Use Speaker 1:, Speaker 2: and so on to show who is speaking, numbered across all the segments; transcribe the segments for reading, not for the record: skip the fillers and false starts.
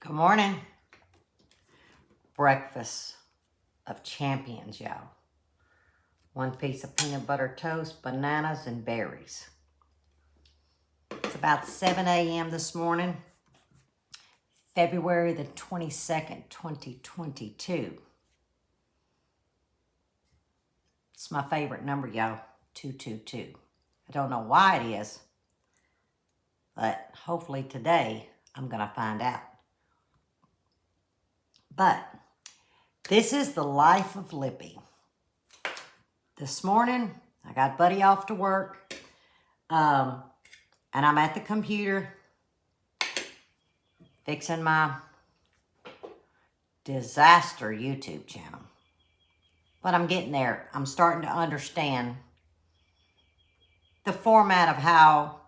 Speaker 1: Good morning. Breakfast of champions, y'all. One piece of peanut butter toast, bananas, and berries. It's about 7 a.m. this morning, February the 22nd, 2022. It's my favorite number, y'all, 222. I don't know why it is, but hopefully today I'm going to find out. But this is the life of Lippy. This morning, I got Buddy off to work, and I'm at the computer fixing my disaster YouTube channel. But I'm getting there. I'm starting to understand the format of how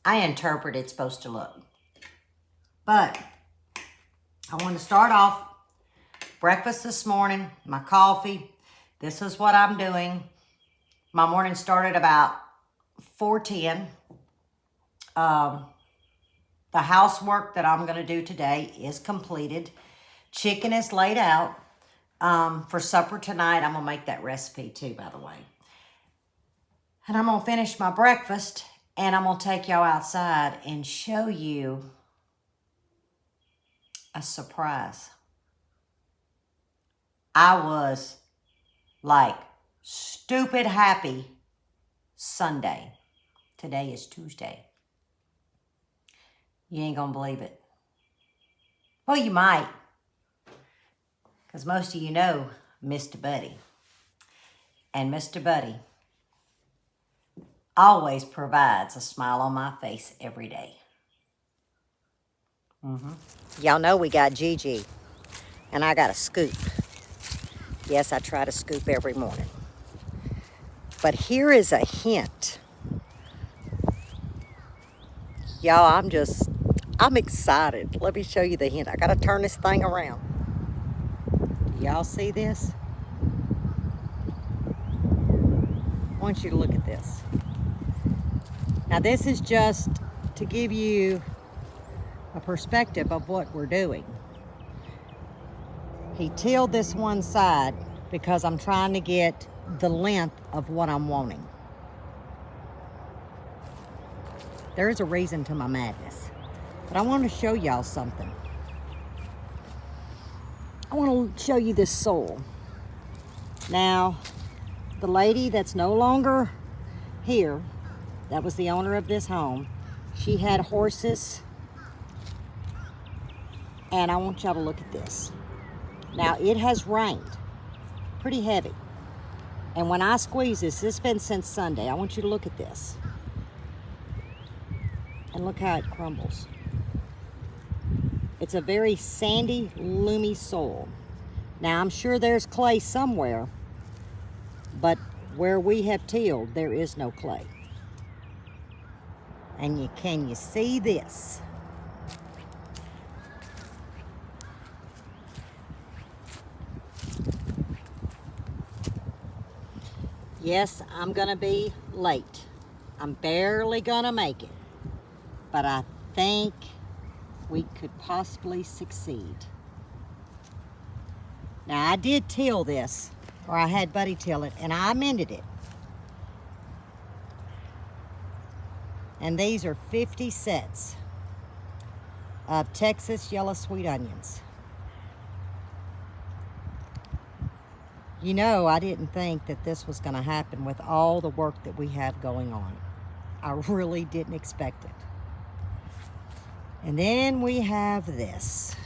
Speaker 1: I interpret it's supposed to look. But I want to start off breakfast this morning, my coffee. This is what I'm doing. My morning started about 4:10. The housework that I'm going to do today is completed. Chicken is laid out. For supper tonight, I'm going to make that recipe too, by the way. And I'm going to finish my breakfast, and I'm going to take y'all outside and show you a surprise. I was like stupid happy Sunday. Today is Tuesday. You ain't gonna believe it. Well, you might, because most of you know Mr. Buddy. And Mr. Buddy always provides a smile on my face every day. Y'all know we got Gigi, and I got a scoop. Yes, I try to scoop every morning. But here is a hint. Y'all, I'm excited. Let me show you the hint. I got to turn this thing around. Y'all see this? I want you to look at this. Now, this is just to give you a perspective of what we're doing. He tilled this one side because I'm trying to get the length of what I'm wanting. There is a reason to my madness. But I want to show y'all something. I want to show you this soil. Now, the lady that's no longer here, that was the owner of this home, she had horses. And I want y'all to look at this. Now, it has rained pretty heavy. And when I squeeze this has been since Sunday. I want you to look at this. And look how it crumbles. It's a very sandy, loomy soil. Now, I'm sure there's clay somewhere, but where we have tilled, there is no clay. And can you see this? Yes, I'm gonna be late. I'm barely gonna make it. But I think we could possibly succeed. Now, I did till this, or I had Buddy till it, and I amended it. And these are 50 sets of Texas yellow sweet onions. You know, I didn't think that this was going to happen with all the work that we have going on. I really didn't expect it. And then we have this.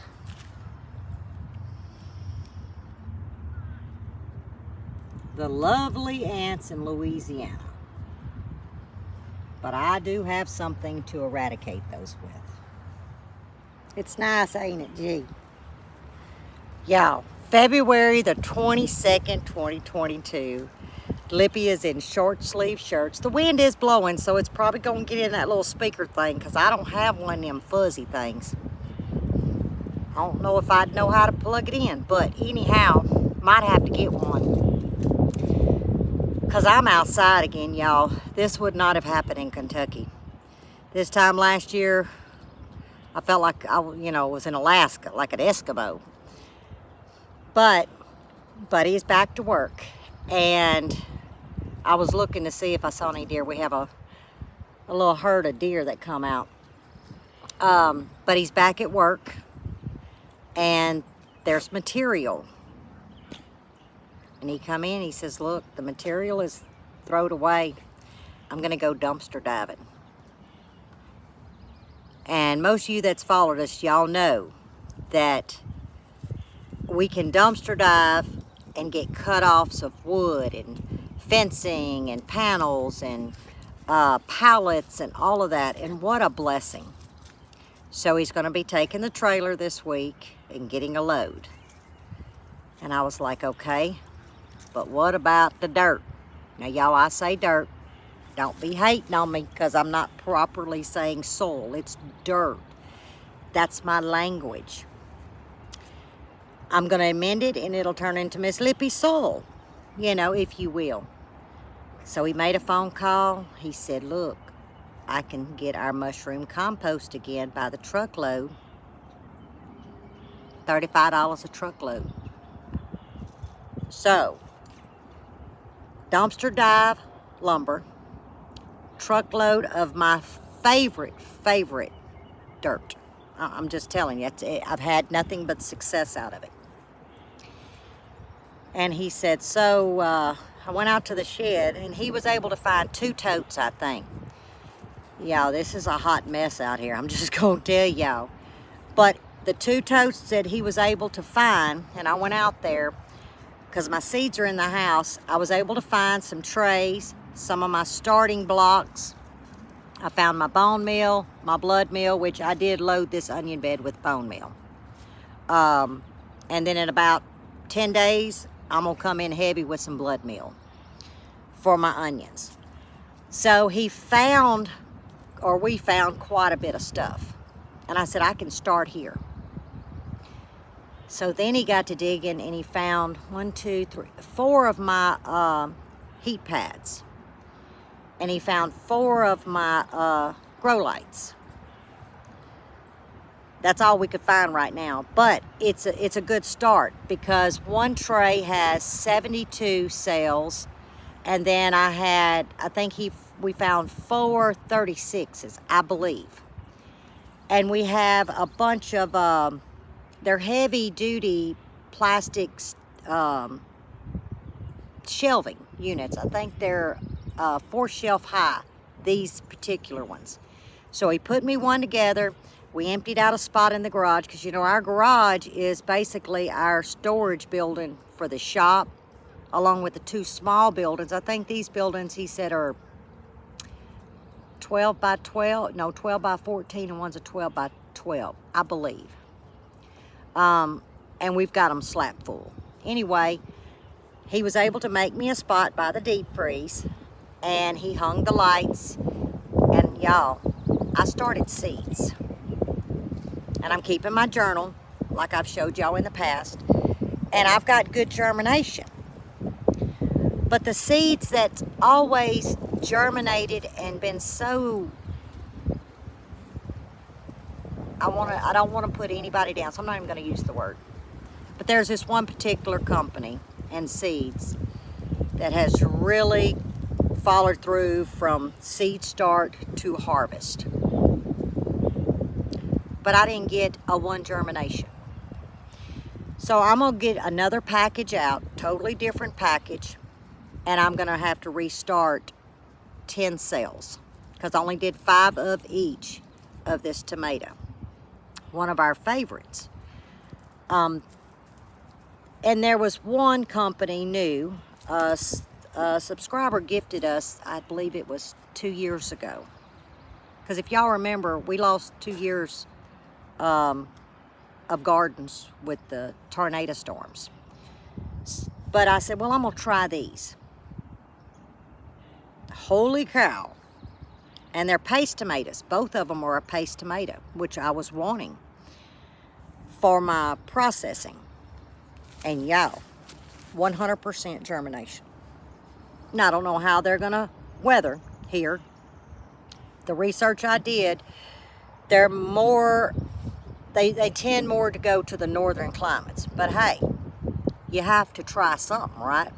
Speaker 1: The lovely ants in Louisiana. But I do have something to eradicate those with. It's nice, ain't it, G? Y'all, February the 22nd, 2022. Lippy is in short sleeve shirts. The wind is blowing, so it's probably going to get in that little speaker thing because I don't have one of them fuzzy things. I don't know if I'd know how to plug it in, but anyhow, might have to get one. Because I'm outside again, y'all. This would not have happened in Kentucky. This time last year, I felt like I, was in Alaska, like an Eskimo. But Buddy is back to work, and I was looking to see if I saw any deer. We have a little herd of deer that come out. But he's back at work, and there's material. And he come in, he says, look, the material is thrown away. I'm gonna go dumpster diving. And most of you that's followed us, y'all know that we can dumpster dive and get cut-offs of wood and fencing and panels and pallets and all of that, and what a blessing. So he's gonna be taking the trailer this week and getting a load. And I was like, okay, but what about the dirt? Now y'all, I say dirt. Don't be hating on me because I'm not properly saying soil. It's dirt. That's my language. I'm going to amend it and it'll turn into Miss Lippy soil, if you will. So he made a phone call. He said, look, I can get our mushroom compost again by the truckload. $35 a truckload. So, dumpster dive lumber. Truckload of my favorite dirt. I'm just telling you, I've had nothing but success out of it. And he said, so I went out to the shed, and he was able to find 2 totes, I think. Y'all, this is a hot mess out here. I'm just going to tell y'all. But the 2 totes that he was able to find, and I went out there, because my seeds are in the house, I was able to find some trays, some of my starting blocks. I found my bone meal, my blood meal, which I did load this onion bed with bone meal. And then in about 10 days, I'm gonna come in heavy with some blood meal for my onions. So we found quite a bit of stuff. And I said, I can start here. So then he got to digging, and he found 4 of my heat pads. And he found 4 of my grow lights. That's all we could find right now, but it's a good start, because one tray has 72 cells, and then we found 4 36s, I believe. And we have a bunch of they're heavy duty plastic shelving units. I think they're 4 shelf high, these particular ones. So he put me one together. We emptied out a spot in the garage, because our garage is basically our storage building for the shop, along with the 2 small buildings. I think these buildings, he said, are 12 by 14, and one's a 12 by 12, I believe. And we've got them slap full. Anyway, he was able to make me a spot by the deep freeze, and he hung the lights, and y'all, I started seeds. And I'm keeping my journal, like I've showed y'all in the past, and I've got good germination. But the seeds that's always germinated and been so, I don't want to put anybody down, so I'm not even going to use the word. But there's this one particular company and seeds that has really followed through from seed start to harvest. But I didn't get a 1 germination. So I'm gonna get another package out, totally different package, and I'm gonna have to restart 10 cells, because I only did 5 of each of this tomato, one of our favorites. And there was one company new, a subscriber gifted us, I believe it was 2 years ago. Because if y'all remember, we lost 2 years of gardens with the tornado storms. But I said, well, I'm gonna try these. Holy cow. And they're paste tomatoes. Both of them are a paste tomato, which I was wanting for my processing. And y'all, 100% germination. Now, I don't know how they're gonna weather here. The research I did, they're more they tend more to go to the northern climates. But hey, you have to try something, right?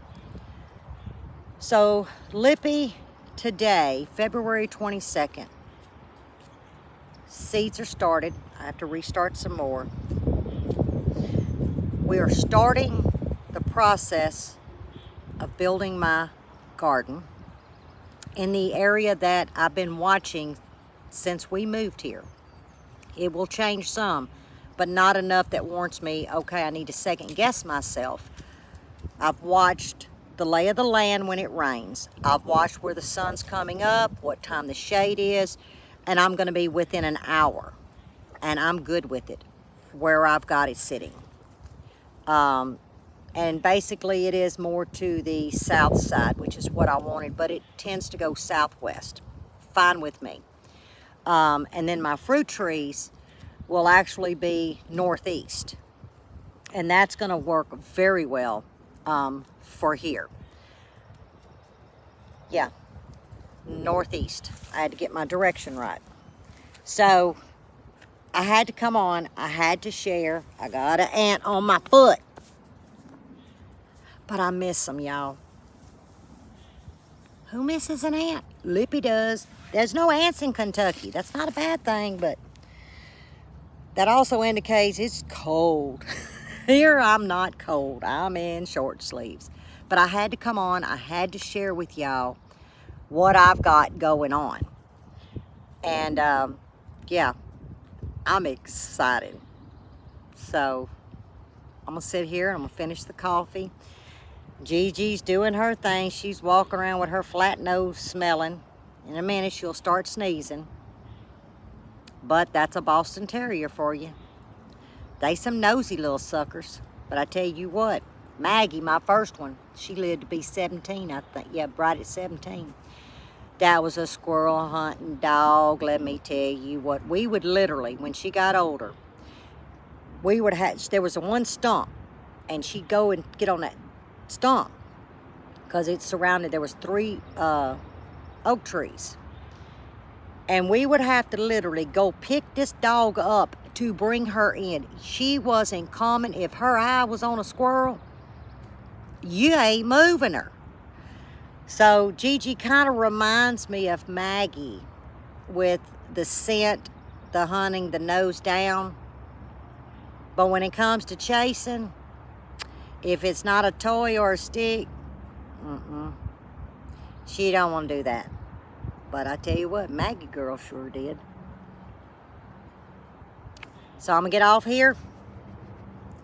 Speaker 1: So Lippy today, February 22nd, seeds are started. I have to restart some more. We are starting the process of building my garden in the area that I've been watching since we moved here. It will change some, but not enough that warrants me, okay, I need to second guess myself. I've watched the lay of the land when it rains. I've watched where the sun's coming up, what time the shade is, and I'm gonna be within an hour, and I'm good with it, where I've got it sitting. And basically it is more to the south side, which is what I wanted, but it tends to go southwest. Fine with me. And then my fruit trees will actually be northeast. And that's gonna work very well for here. Yeah, northeast. I had to get my direction right. So I had to come on, I had to share. I got an ant on my foot. But I miss them, y'all. Who misses an ant? Lippy does. There's no ants in Kentucky. That's not a bad thing, but that also indicates it's cold. Here I'm not cold. I'm in short sleeves. But I had to come on. I had to share with y'all what I've got going on. And yeah, I'm excited. So I'm gonna sit here and I'm gonna finish the coffee. Gigi's doing her thing. She's walking around with her flat nose smelling. In a minute, she'll start sneezing. But that's a Boston Terrier for you. They some nosy little suckers. But I tell you what, Maggie, my first one, she lived to be 17, I think. Yeah, right at 17. That was a squirrel hunting dog, let me tell you what. We would literally, when she got older, we would have, there was a one stump, and she'd go and get on that stump because it's surrounded, there was 3 oak trees, and we would have to literally go pick this dog up to bring her in. She wasn't coming. If her eye was on a squirrel, you ain't moving her. So Gigi kind of reminds me of Maggie with the scent, the hunting, the nose down. But when it comes to chasing, if it's not a toy or a stick, she don't want to do that. But I tell you what, Maggie girl sure did. So I'm gonna get off here.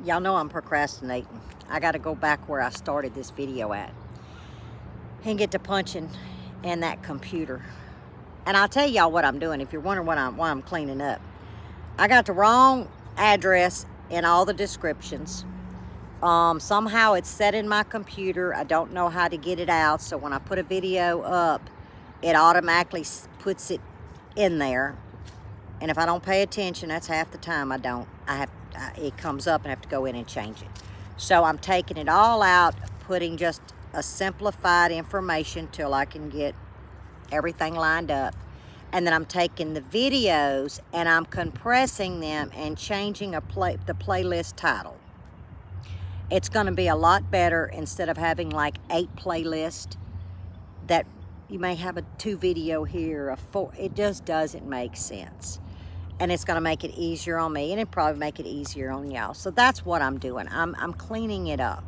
Speaker 1: Y'all know I'm procrastinating. I gotta go back where I started this video at and get to punching in that computer. And I'll tell y'all what I'm doing if you're wondering why I'm cleaning up. I got the wrong address in all the descriptions. Somehow it's set in my computer. I don't know how to get it out. So when I put a video up, it automatically puts it in there. And if I don't pay attention, that's half the time I don't. It comes up and I have to go in and change it. So I'm taking it all out, putting just a simplified information till I can get everything lined up. And then I'm taking the videos and I'm compressing them and changing the playlist title. It's going to be a lot better instead of having like 8 playlists that you may have a 2 video here, a 4. It just doesn't make sense. And it's going to make it easier on me, and it'll probably make it easier on y'all. So that's what I'm doing. I'm cleaning it up.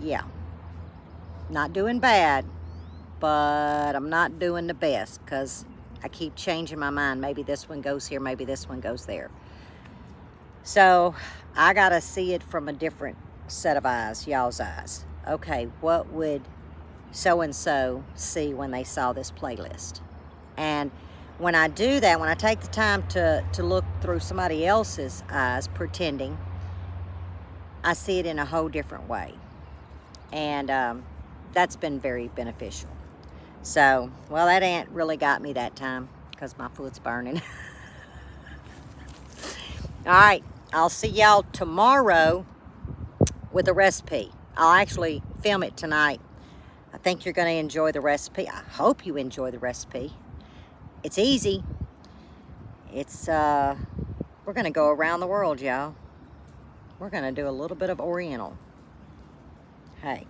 Speaker 1: Yeah. Not doing bad, but I'm not doing the best because I keep changing my mind. Maybe this one goes here, maybe this one goes there. So I got to see it from a different set of eyes, y'all's eyes. Okay, what would so-and-so see when they saw this playlist? And when I do that, when I take the time to look through somebody else's eyes, pretending, I see it in a whole different way. And that's been very beneficial. So, well, that ant really got me that time because my foot's burning. All right, I'll see y'all tomorrow with a recipe. I'll actually film it tonight. I think you're going to enjoy the recipe. I hope you enjoy the recipe. It's easy. It's, we're gonna go around the world, y'all. We're gonna do a little bit of Oriental. Hey,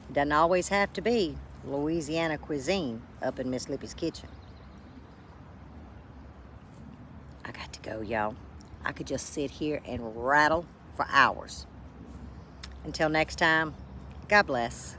Speaker 1: it doesn't always have to be Louisiana cuisine up in Miss Lippy's kitchen. I got to go, y'all. I could just sit here and rattle for hours. Until next time, God bless.